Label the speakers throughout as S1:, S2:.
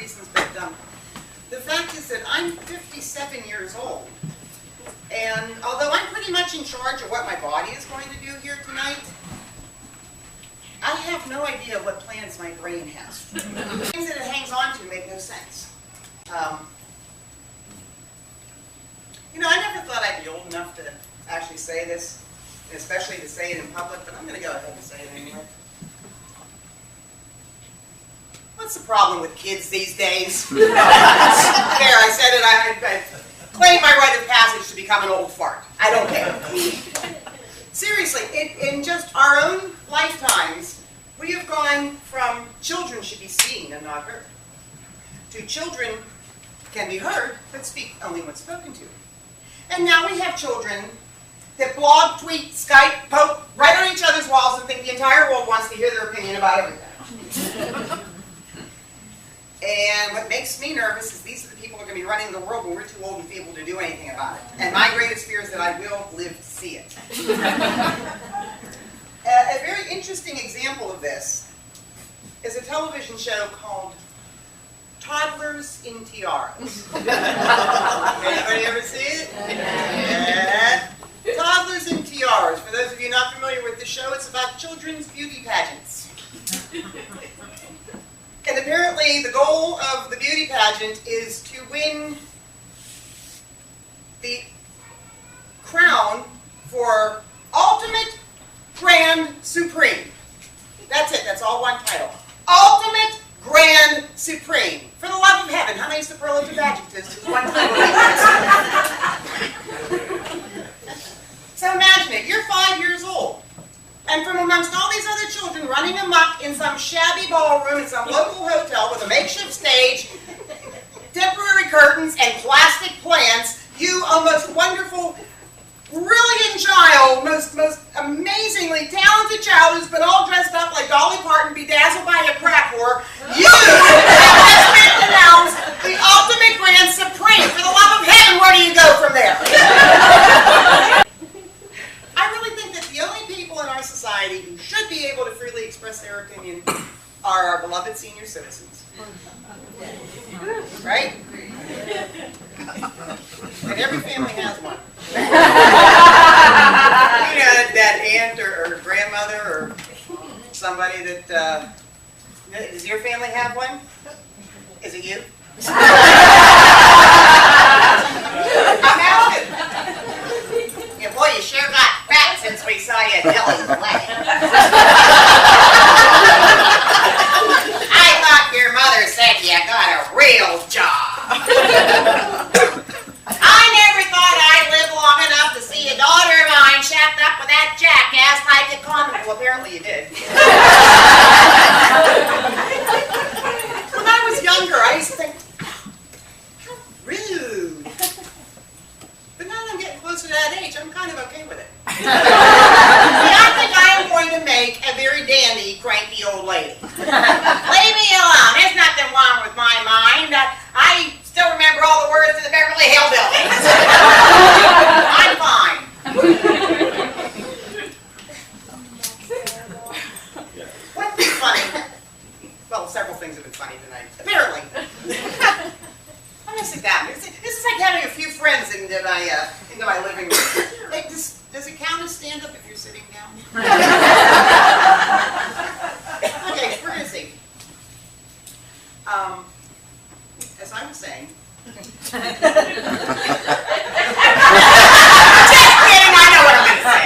S1: reasons, but the fact is that I'm 57 years old, and although I'm pretty much in charge of what my body is going to do here tonight, I have no idea what plans my brain has. Things that it hangs on to make no sense. You know, I never thought I'd be old enough to actually say this, and especially to say it in public, but I'm going to go ahead and say it anyway. What's the problem with kids these days? There, I said it. I claim my rite of passage to become an old fart. I don't care. Seriously, in just our own lifetimes, we have gone from children should be seen and not heard, to children can be heard, but speak only when spoken to. And now we have children that blog, tweet, Skype, poke, right on each other's walls and think the entire world wants to hear their opinion about everything. And what makes me nervous is these are the people who are going to be running the world when we're too old and feeble to do anything about it. And my greatest fear is that I will live to see it. A very interesting example of this is a television show called Toddlers in Tiaras. Anybody ever see it? Yeah. Toddlers in Tiaras. For those of you not familiar with the show, it's about children's beauty pageants. And apparently the goal of the beauty pageant is to win the crown for Ultimate Grand Supreme. That's it. That's all one title. Ultimate Grand Supreme. For the love of heaven, how many superlative adjectives does one title need? So imagine it. You're 5 years old. And from amongst all these other children running amok in some shabby ballroom in some local hotel with a makeshift stage, temporary curtains, and plastic plants, you, a most wonderful, brilliant child, most amazingly talented child who's been all dressed up like Dolly Parton, bedazzled by a crack whore, you have just been announced the ultimate grand supreme. For the love of heaven, where do you go from there? I really think that the only people in our society who should be able to freely express their opinion are our beloved senior citizens. Right? And every family has one. You know, that aunt or grandmother or somebody that, does your family have one? Is it you? I'm asking. Yeah, boy, you sure got fat since we saw you dilly away. I thought your mother said you got a real job. I never thought I'd live long enough to see a daughter of mine shacked up with that jackass like a condom. Well, apparently you did. When I was younger, I used to think, how rude. But now that I'm getting closer to that age, I'm kind of okay with it. See, I think I am going to make a very dandy, cranky old lady. Leave me alone. There's nothing wrong with my mind. I still remember all the words to the Beverly Hillbillies. I'm fine. What's been funny? Well, several things have been funny tonight. Apparently. I'm gonna sit down. This is like having a few friends into my living room. Hey, does it count as stand up if you're sitting down? Okay, we're gonna see. As I was saying. Just kidding, I know what I'm gonna say.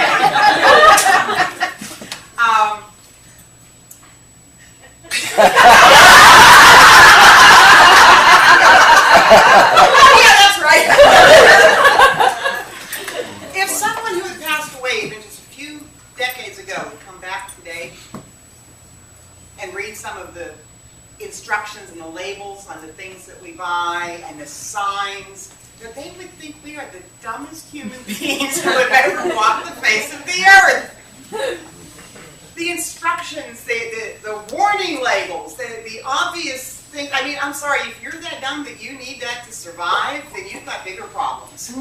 S1: Yeah, that's right. If someone who had passed away even just a few decades ago would come back today and read some of the instructions and the labels on the things that we buy and the signs, that they would think we are the dumbest human beings who have ever walked the face of the earth. The instructions, the warning labels, the obvious thing. I mean, I'm sorry, if you're that dumb that you need that to survive, then you've got bigger problems.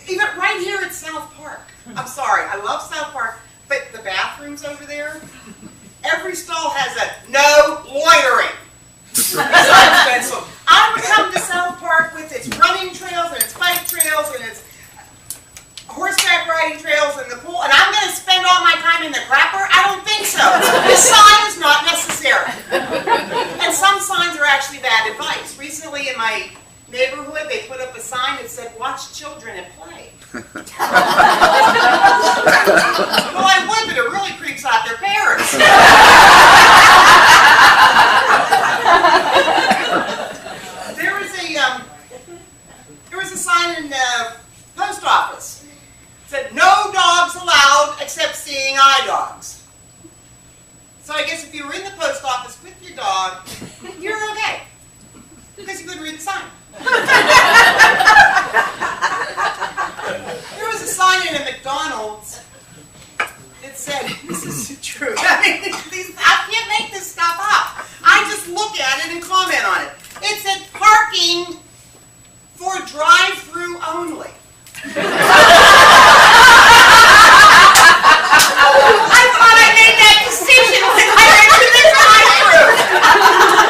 S1: Even right here at South Park. I'm sorry, I love South Park, but the bathrooms over there, every stall has a no loitering. So sign is not necessary. And some signs are actually bad advice. Recently in my neighborhood, they put up a sign that said, "Watch children at play." Well, I would, but it really creeps out their parents. There was a sign in the post office. It said, "No dogs allowed except seeing eye dogs." So I guess if you were in the post office with your dog, you're okay, because you couldn't read the sign. There was a sign in a McDonald's that said, this is the truth. I mean, I can't make this stuff up. I just look at it and comment on it. It said, "Parking for drive-through only." I thought I made that decision when I went to the drive-through.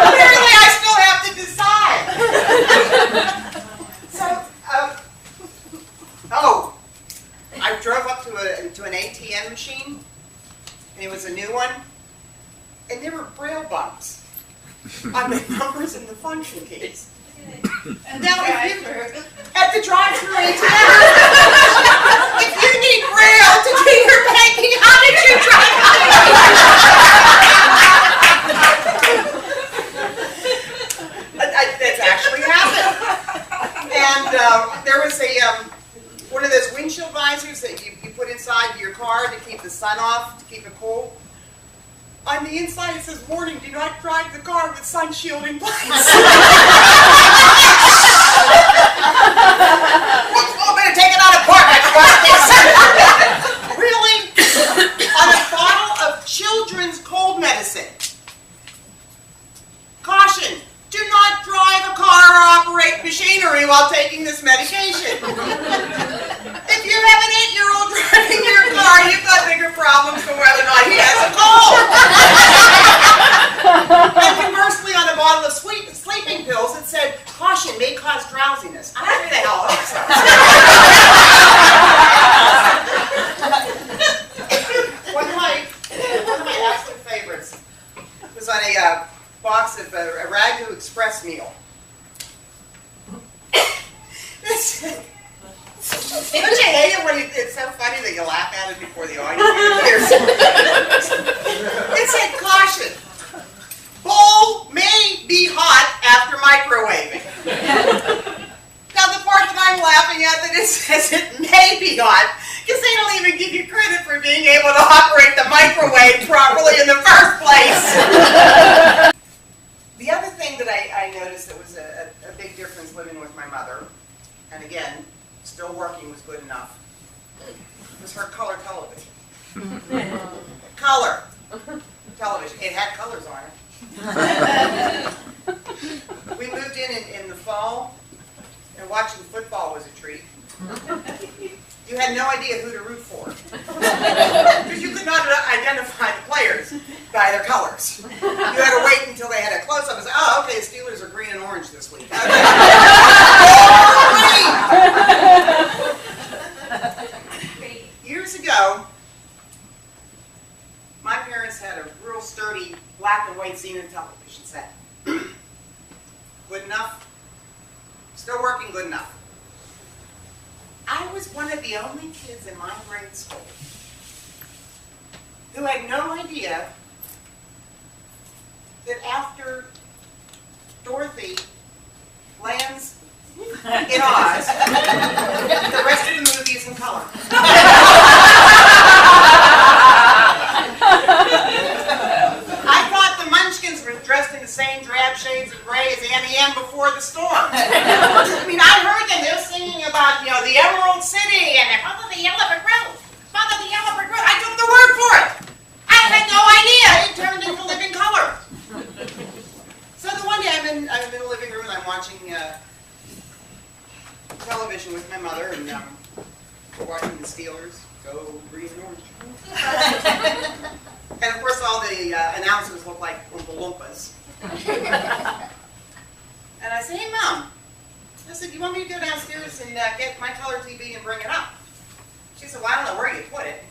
S1: Apparently, I still have to decide. So, I drove up to an ATM machine, and it was a new one, and there were braille bumps on the numbers and the function keys. And now, if you, at the drive-through ATM, if you need braille to do your banking, how did you drive by? That's actually happened. And there was one of those windshield visors that you put inside your car to keep the sun off, to keep it cool. On the inside it says, "Warning, do not drive the car with sun shield in place." We're going to take it out apart. Really? On a bottle of children's cold medicine. "Caution, do not drive a car or operate machinery while taking this medication." If you have an 8-year-old driving your car, you've got bigger problems than whether or not he has a cold. And conversely, on a bottle of sleeping pills, it said, "Caution, may cause drowsiness." I don't know who the hell that sounds. One of my absolute favorites was on a box of a Ragu Express meal. Don't you hate it when it's so funny that you laugh at it before the audience hears it? It said, "Caution, bowl may be hot after microwaving." Now the part that I'm laughing at that it says it may be hot, because they don't even give you credit for being able to operate the microwave properly in the first place. The other thing that I noticed that was a big difference living with my mother, and again, still working was good enough, was her color television. Color television. It had colors on it. We moved in the fall, and watching football was a treat. You had no idea who to root for, because you could not identify the players by their colors. You had to wait until they had a close-up and say, "Oh, okay, the Steelers are green and orange this week." Okay. Years ago, my parents had a real sturdy black and white Zenith television set. Good enough. Still working good enough. I was one of the only kids in my grade school who had no idea that after Dorothy lands in Oz, the rest of the movie is in color. I thought the Munchkins were dressed in the same drab shades of gray as Annie M before the storm. I mean, I heard them. They were singing about, the Emerald City and follow the yellow brick road. Follow the yellow brick road. I took the word for it. I had no idea. It turned into living color. So the one day I'm in the living room and I'm watching television with my mother, and we're watching the Steelers go green and orange. And of course all the announcers look like Oompa Loompas. And I say, "Hey Mom," I said, "do you want me to go downstairs and get my color TV and bring it up?" She said, "Well, I don't know where you put it."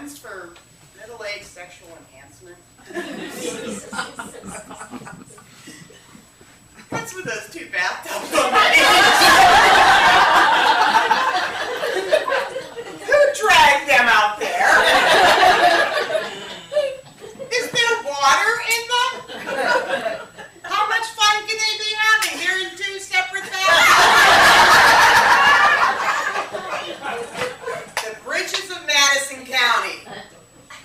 S1: funds for middle-aged sexual enhancement. What's with those two bathtubs on my Who dragged them out there? Is there water in them? How much fun can they be having? They're in two separate bathtubs. The bridges of Madison County.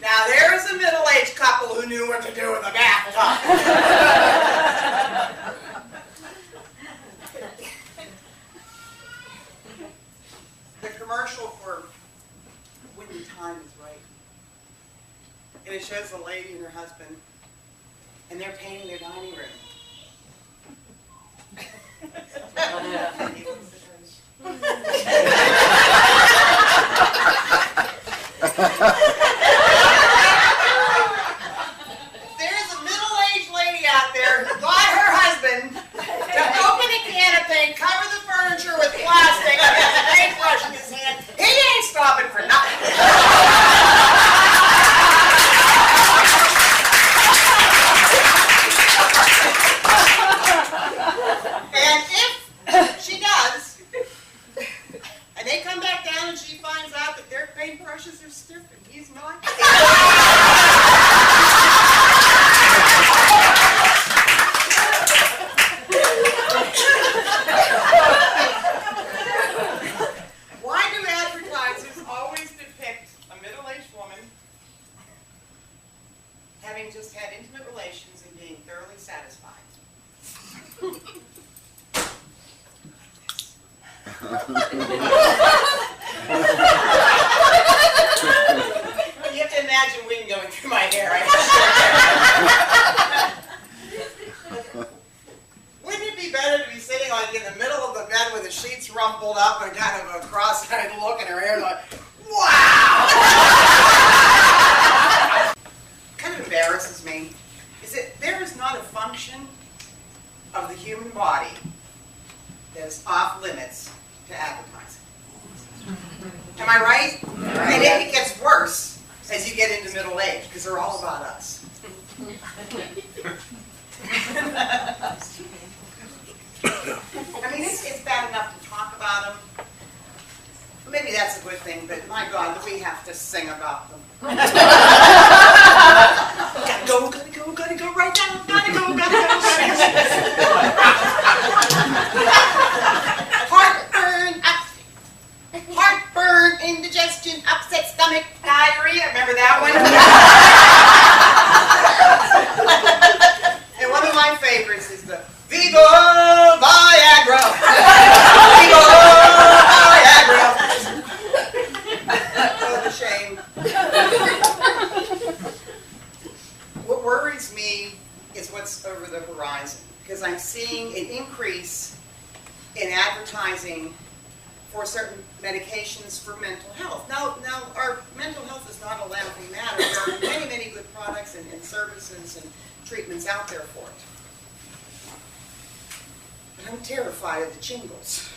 S1: Now there's a middle-aged couple who knew what to do with a bathtub. The commercial for When the Time is Right. And it shows a lady and her husband, and they're painting their dining room. There's a middle-aged lady out there who got her husband to open a can of paint, cover the furniture with plastic, and has a paintbrush in his hand. He ain't stopping for nothing. And if she does, and they come back down and she finds out that their paintbrushes are stiff and he's not, why do advertisers always depict a middle-aged woman having just had intimate relations and being thoroughly satisfied? You have to imagine wind going through my hair. Wouldn't it be better to be sitting like in the middle of the bed with the sheets rumpled up and kind of a cross-eyed look in her hair like, wow! Kind of embarrasses me is that there is not a function of the human body that is off limits to advertising. Am I right? And it gets worse as you get into middle age because they're all about us. I mean, it's bad enough to talk about them. Maybe that's a good thing, but my God, we have to sing about them. Gotta go right now. Gotta go. Heartburn, indigestion, upset stomach, diarrhea. Remember that one? And one of my favorites is the Viva Viagra. Viva Viagra. Oh, the shame. What worries me is what's over the horizon, because I'm seeing an increase in advertising for certain medications for mental health. Now, our mental health is not a laughing matter. There are many, many good products and services and treatments out there for it. But I'm terrified of the jingles.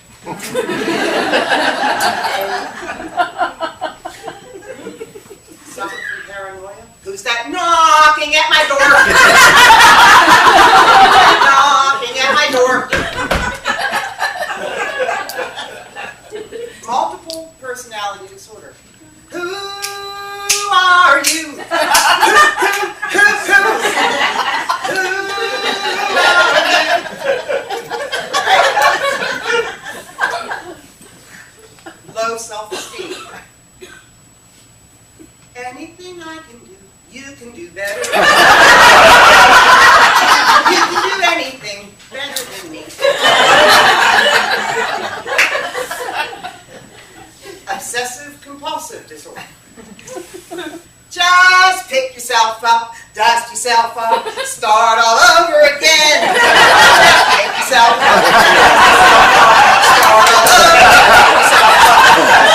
S1: Suffer from paranoia? Who's that knocking at my door? Knocking at my door. Multiple personality disorder. Who are you? Who low self-esteem. Anything I can do, you can do better. You can do anything better than me. Obsessive-compulsive disorder. Just pick yourself up, dust yourself up, start all over again. Just pick yourself up, start all over, pick yourself up.